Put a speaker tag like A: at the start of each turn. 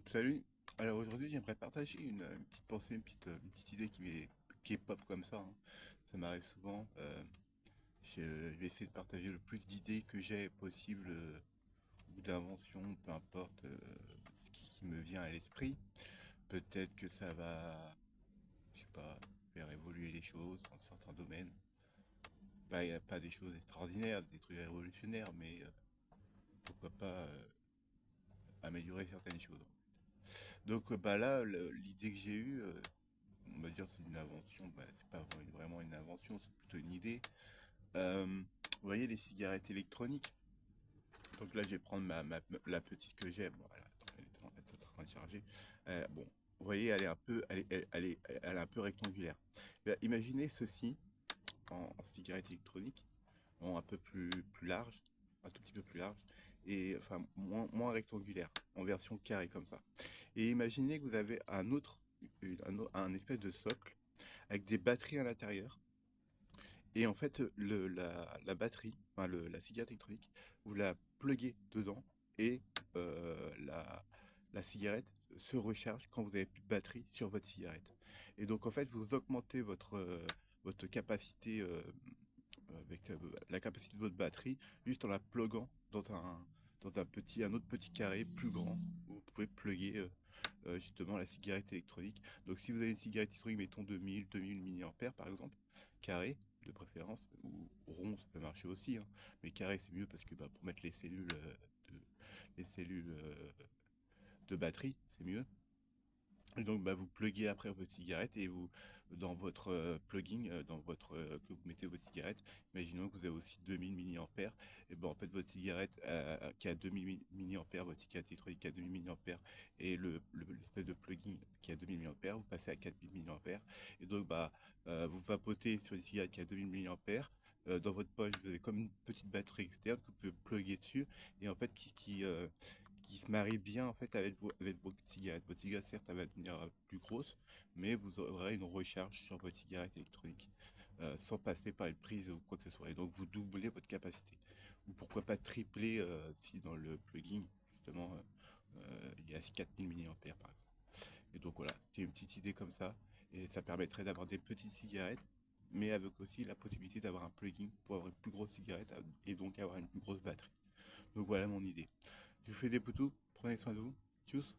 A: Salut. Alors aujourd'hui, j'aimerais partager une petite pensée, une petite idée qui est pop comme ça, hein. Ça m'arrive souvent. Je vais essayer de partager le plus d'idées que j'ai possible ou d'inventions, peu importe ce qui me vient à l'esprit. Peut-être que ça va, je sais pas, faire évoluer les choses dans certains domaines. Pas des choses extraordinaires, des trucs révolutionnaires, mais pourquoi pas améliorer certaines choses. Donc bah là, l'idée que j'ai eue, on va dire c'est une invention, bah, c'est pas vraiment une invention, c'est plutôt une idée. Vous voyez les cigarettes électroniques. Donc là je vais prendre la petite que j'ai. Bon, voilà, attends, elle est en train de charger. Bon, vous voyez, elle est un peu, elle est un peu rectangulaire. Imaginez ceci en cigarette électronique, un peu plus large, un tout petit peu plus large, et enfin moins rectangulaire, en version carrée comme ça. Et imaginez que vous avez un espèce de socle avec des batteries à l'intérieur. Et en fait, la batterie, enfin la cigarette électronique, vous la pluguez dedans et la cigarette se recharge quand vous avez plus de batterie sur votre cigarette. Et donc en fait, vous augmentez votre capacité avec la capacité de votre batterie juste en la pluguant un autre petit carré plus grand où vous pouvez plugger justement la cigarette électronique. Donc si vous avez une cigarette électronique, mettons 2000 mAh par exemple, carré de préférence, ou rond ça peut marcher aussi, hein, mais carré c'est mieux parce que bah, pour mettre de, les cellules de batterie, c'est mieux. Et donc, bah, vous pluguez après votre cigarette et vous, dans votre plugging, que vous mettez votre cigarette, imaginons que vous avez aussi 2000 mAh, et ben en fait, votre cigarette qui a 2000 mAh, votre cigarette électronique qui a 2000 mAh, et l'espèce de plugging qui a 2000 mAh, vous passez à 4000 mAh, et donc, bah, vous vapotez sur une cigarette qui a 2000 mAh, dans votre poche, vous avez comme une petite batterie externe que vous pouvez plugger dessus, et en fait, qui se marie bien en fait avec vos cigarettes. Votre cigarette, certes, elle va devenir plus grosse, mais vous aurez une recharge sur votre cigarette électronique sans passer par une prise ou quoi que ce soit. Et donc, vous doublez votre capacité. Ou pourquoi pas tripler si dans le plugin, justement, il y a 4000 mAh par exemple. Et donc, voilà, c'est une petite idée comme ça. Et ça permettrait d'avoir des petites cigarettes, mais avec aussi la possibilité d'avoir un plugin pour avoir une plus grosse cigarette et donc avoir une plus grosse batterie. Donc, voilà mon idée. Je vous fais des poutous, prenez soin de vous. Tchuss.